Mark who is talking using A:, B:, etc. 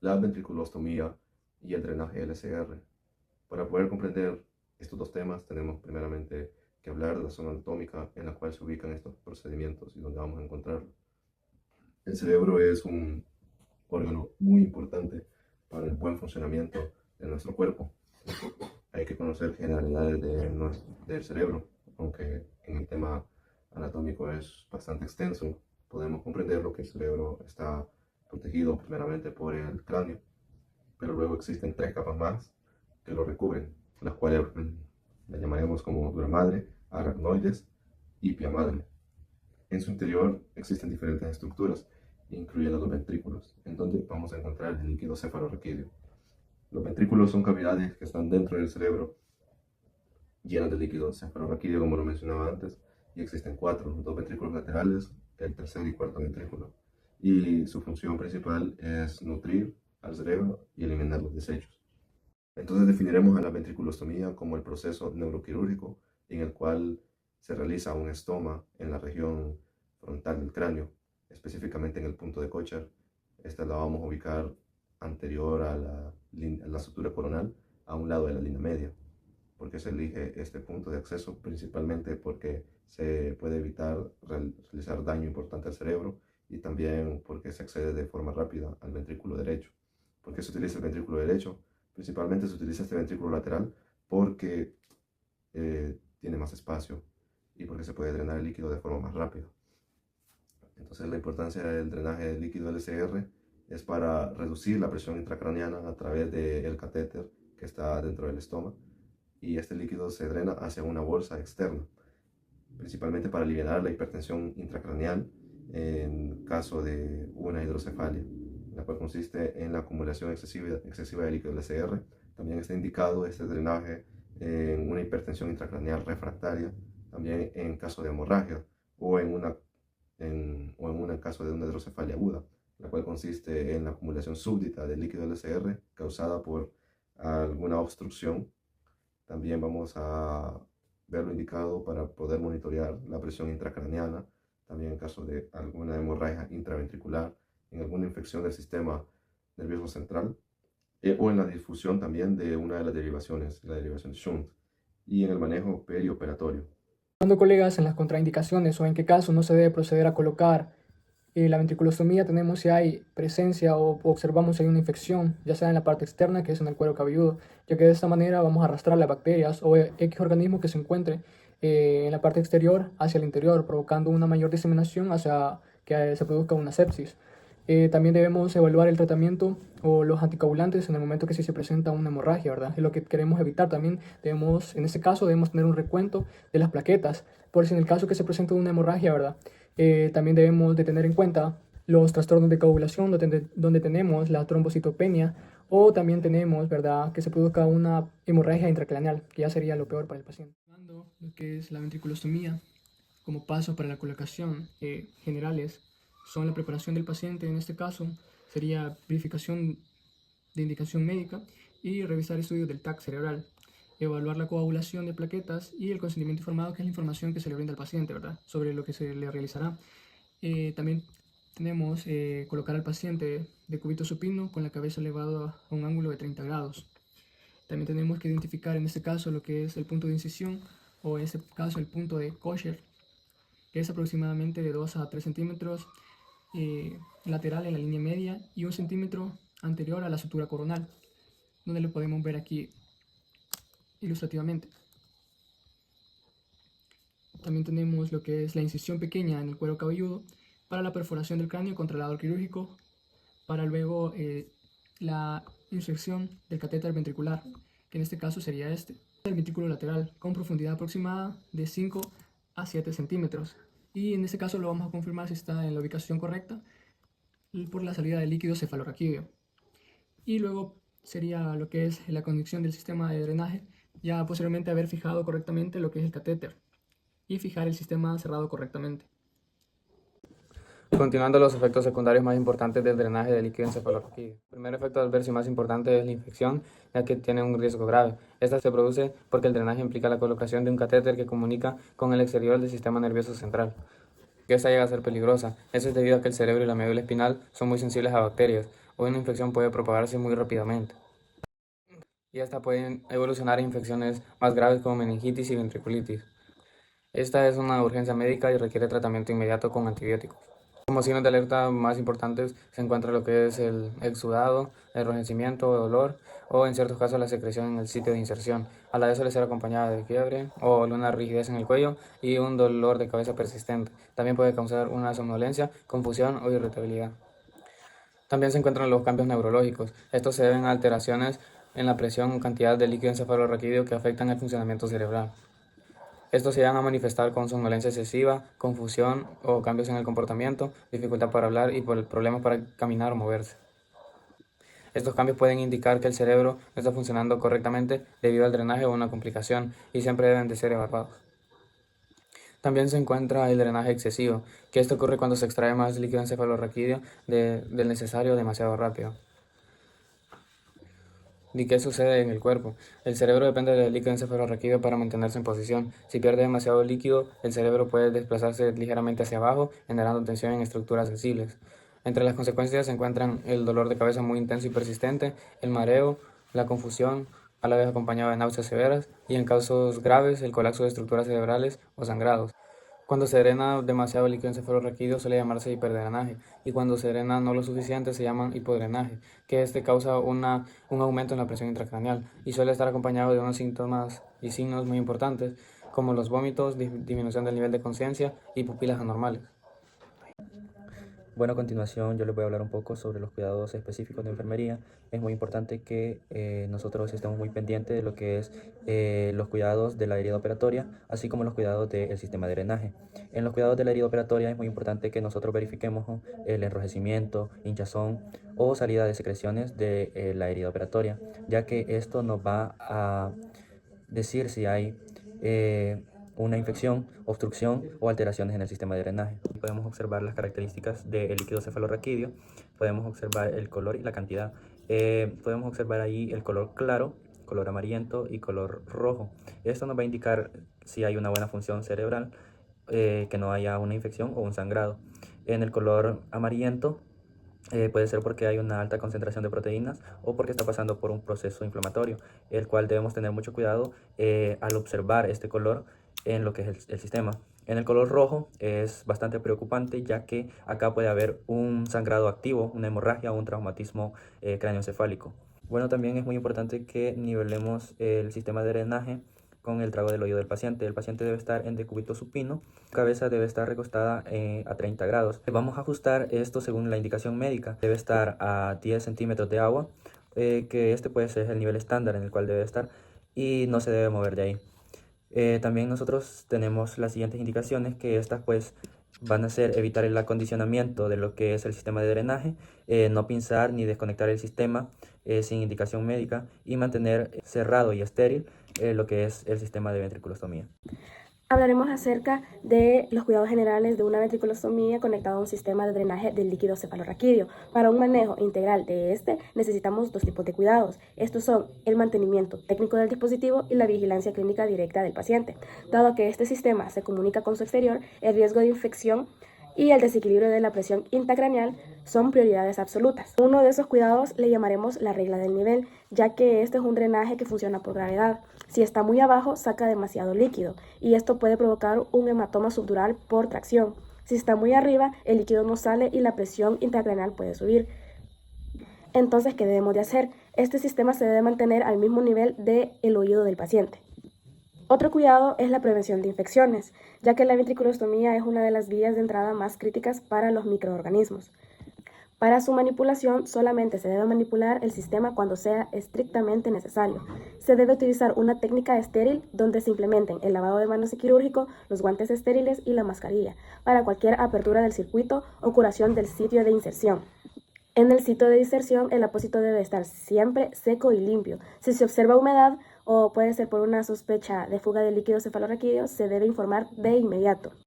A: la ventriculostomía y el drenaje LCR. Para poder comprender estos dos temas, tenemos primeramente que hablar de la zona anatómica en la cual se ubican estos procedimientos y dónde vamos a encontrarlos. El cerebro es un órgano muy importante para el buen funcionamiento de nuestro cuerpo. Hay que conocer generalidades del cerebro, aunque en el tema anatómico es bastante extenso. Podemos comprender lo que el cerebro está protegido primeramente por el cráneo, pero luego existen tres capas más que lo recubren, las cuales las llamaremos como dura madre, aracnoides y pia madre. En su interior existen diferentes estructuras, incluyendo los ventrículos, en donde vamos a encontrar el líquido cefalorraquídeo. Los ventrículos son cavidades que están dentro del cerebro, llenas de líquido cefalorraquídeo, como lo mencionaba antes, y existen cuatro, dos ventrículos laterales, el tercer y cuarto ventrículo. Y su función principal es nutrir al cerebro y eliminar los desechos. Entonces definiremos a la ventriculostomía como el proceso neuroquirúrgico en el cual se realiza un estoma en la región frontal del cráneo, específicamente en el punto de Kocher. Esta la vamos a ubicar anterior a la sutura coronal, a un lado de la línea media. ¿Por qué se elige este punto de acceso? Principalmente porque se puede evitar realizar daño importante al cerebro y también porque se accede de forma rápida al ventrículo derecho. ¿Por qué se utiliza el ventrículo derecho? Principalmente se utiliza este ventrículo lateral porque tiene más espacio y porque se puede drenar el líquido de forma más rápida. Entonces la importancia del drenaje del líquido LCR es para reducir la presión intracraneana a través del catéter que está dentro del estómago, y este líquido se drena hacia una bolsa externa, principalmente para aliviar la hipertensión intracraneal en caso de una hidrocefalia, la cual consiste en la acumulación excesiva de líquido LCR. También está indicado este drenaje en una hipertensión intracraneal refractaria, también en caso de hemorragia o en un caso de una hidrocefalia aguda, la cual consiste en la acumulación súbdita del líquido LCR causada por alguna obstrucción. También vamos a ver lo indicado para poder monitorear la presión intracraneana, también en caso de alguna hemorragia intraventricular, en alguna infección del sistema nervioso central, o en la difusión también de una de las derivaciones, la derivación Shunt, y en el manejo perioperatorio.
B: Cuando colegas en las contraindicaciones o en qué caso no se debe proceder a colocar la ventriculostomía, tenemos si hay presencia o observamos si hay una infección, ya sea en la parte externa, que es en el cuero cabelludo, ya que de esta manera vamos a arrastrar las bacterias o X organismo que se encuentre en la parte exterior hacia el interior, provocando una mayor diseminación hacia que se produzca una sepsis. También debemos evaluar el tratamiento o los anticoagulantes en el momento que sí se presenta una hemorragia, ¿verdad? Es lo que queremos evitar. También debemos, en este caso, debemos tener un recuento de las plaquetas, por si en el caso que se presente una hemorragia, ¿verdad? También debemos de tener en cuenta los trastornos de coagulación, donde tenemos la trombocitopenia, o también tenemos, ¿verdad?, que se produzca una hemorragia intracraneal, que ya sería lo peor para el paciente. Hablando de lo que es la ventriculostomía, como pasos para la colocación generales, son la preparación del paciente, en este caso sería verificación de indicación médica y revisar estudios del TAC cerebral, evaluar la coagulación de plaquetas y el consentimiento informado, que es la información que se le brinda al paciente, ¿verdad?, sobre lo que se le realizará. También tenemos colocar al paciente de cúbito supino con la cabeza elevada a un ángulo de 30 grados. También tenemos que identificar en este caso lo que es el punto de incisión, o en este caso el punto de Kocher, que es aproximadamente de 2 a 3 centímetros lateral en la línea media y 1 centímetro anterior a la sutura coronal, donde lo podemos ver aquí ilustrativamente. También tenemos lo que es la incisión pequeña en el cuero cabelludo para la perforación del cráneo con traslado quirúrgico, para luego la inserción del catéter ventricular, que en este caso sería el ventrículo lateral, con profundidad aproximada de 5 a 7 centímetros. Y en este caso lo vamos a confirmar si está en la ubicación correcta por la salida del líquido cefalorraquídeo. Y luego sería lo que es la conexión del sistema de drenaje, ya posteriormente haber fijado correctamente lo que es el catéter y fijar el sistema cerrado correctamente.
C: Continuando los efectos secundarios más importantes del drenaje de líquido encefalorraquídeo. El primer efecto adverso y más importante es la infección, ya que tiene un riesgo grave. Esta se produce porque el drenaje implica la colocación de un catéter que comunica con el exterior del sistema nervioso central, que esta llega a ser peligrosa. Eso es debido a que el cerebro y la médula espinal son muy sensibles a bacterias. o una infección puede propagarse muy rápidamente. Y esta puede evolucionar a infecciones más graves como meningitis y ventriculitis. Esta es una urgencia médica y requiere tratamiento inmediato con antibióticos. Como signos de alerta más importantes se encuentra lo que es el exudado, el enrojecimiento o dolor, o en ciertos casos la secreción en el sitio de inserción. A la vez suele ser acompañada de fiebre o una rigidez en el cuello y un dolor de cabeza persistente. También puede causar una somnolencia, confusión o irritabilidad. También se encuentran los cambios neurológicos. Estos se deben a alteraciones en la presión o cantidad de líquido encefalorraquídeo que afectan el funcionamiento cerebral. Estos se van a manifestar con somnolencia excesiva, confusión o cambios en el comportamiento, dificultad para hablar y por problemas para caminar o moverse. Estos cambios pueden indicar que el cerebro no está funcionando correctamente debido al drenaje o una complicación y siempre deben de ser evaluados. También se encuentra el drenaje excesivo, que esto ocurre cuando se extrae más líquido encefalorraquídeo del necesario demasiado rápido. ¿Y qué sucede en el cuerpo? El cerebro depende del líquido encefalorraquídeo para mantenerse en posición. Si pierde demasiado líquido, el cerebro puede desplazarse ligeramente hacia abajo, generando tensión en estructuras sensibles. Entre las consecuencias se encuentran el dolor de cabeza muy intenso y persistente, el mareo, la confusión, a la vez acompañado de náuseas severas, y en casos graves, el colapso de estructuras cerebrales o sangrados. Cuando se drena demasiado líquido encefalorraquídeo suele llamarse hiperdrenaje, y cuando se drena no lo suficiente se llama hipodrenaje, que causa un aumento en la presión intracraneal y suele estar acompañado de unos síntomas y signos muy importantes como los vómitos, disminución del nivel de conciencia y pupilas anormales.
D: Bueno, a continuación yo les voy a hablar un poco sobre los cuidados específicos de enfermería. Es muy importante que nosotros estemos muy pendientes de lo que es los cuidados de la herida operatoria, así como los cuidados del sistema de drenaje. En los cuidados de la herida operatoria es muy importante que nosotros verifiquemos el enrojecimiento, hinchazón o salida de secreciones de la herida operatoria, ya que esto nos va a decir si hay una infección, obstrucción o alteraciones en el sistema de drenaje. Podemos observar las características del líquido cefalorraquídeo, podemos observar el color y la cantidad. Podemos observar ahí el color claro, color amarillento y color rojo. Esto nos va a indicar si hay una buena función cerebral, que no haya una infección o un sangrado. En el color amarillento puede ser porque hay una alta concentración de proteínas o porque está pasando por un proceso inflamatorio, el cual debemos tener mucho cuidado al observar este color en lo que es el sistema. En el color rojo es bastante preocupante, ya que acá puede haber un sangrado activo, una hemorragia o un traumatismo craneoencefálico. Bueno, también es muy importante que nivelemos el sistema de drenaje con el trago del oído del paciente. El paciente debe estar en decúbito supino, su cabeza debe estar recostada a 30 grados. Vamos a ajustar esto según la indicación médica. Debe estar a 10 centímetros de agua, que este puede ser el nivel estándar en el cual debe estar y no se debe mover de ahí. También nosotros tenemos las siguientes indicaciones, que estas pues van a ser evitar el acondicionamiento de lo que es el sistema de drenaje, no pinzar ni desconectar el sistema sin indicación médica y mantener cerrado y estéril lo que es el sistema de ventriculostomía.
E: Hablaremos acerca de los cuidados generales de una ventriculostomía conectada a un sistema de drenaje del líquido cefalorraquídeo. Para un manejo integral de este necesitamos dos tipos de cuidados. Estos son el mantenimiento técnico del dispositivo y la vigilancia clínica directa del paciente. Dado que este sistema se comunica con su exterior, el riesgo de infección y el desequilibrio de la presión intracraneal son prioridades absolutas. Uno de esos cuidados le llamaremos la regla del nivel, ya que este es un drenaje que funciona por gravedad. Si está muy abajo, saca demasiado líquido y esto puede provocar un hematoma subdural por tracción. Si está muy arriba, el líquido no sale y la presión intracraneal puede subir. Entonces, ¿qué debemos de hacer? Este sistema se debe mantener al mismo nivel del oído del paciente. Otro cuidado es la prevención de infecciones, ya que la ventriculostomía es una de las vías de entrada más críticas para los microorganismos. Para su manipulación solamente se debe manipular el sistema cuando sea estrictamente necesario. Se debe utilizar una técnica estéril donde se implementen el lavado de manos quirúrgico, los guantes estériles y la mascarilla para cualquier apertura del circuito o curación del sitio de inserción. En el sitio de inserción, el apósito debe estar siempre seco y limpio. Si se observa humedad o puede ser por una sospecha de fuga de líquido cefalorraquídeo, se debe informar de inmediato.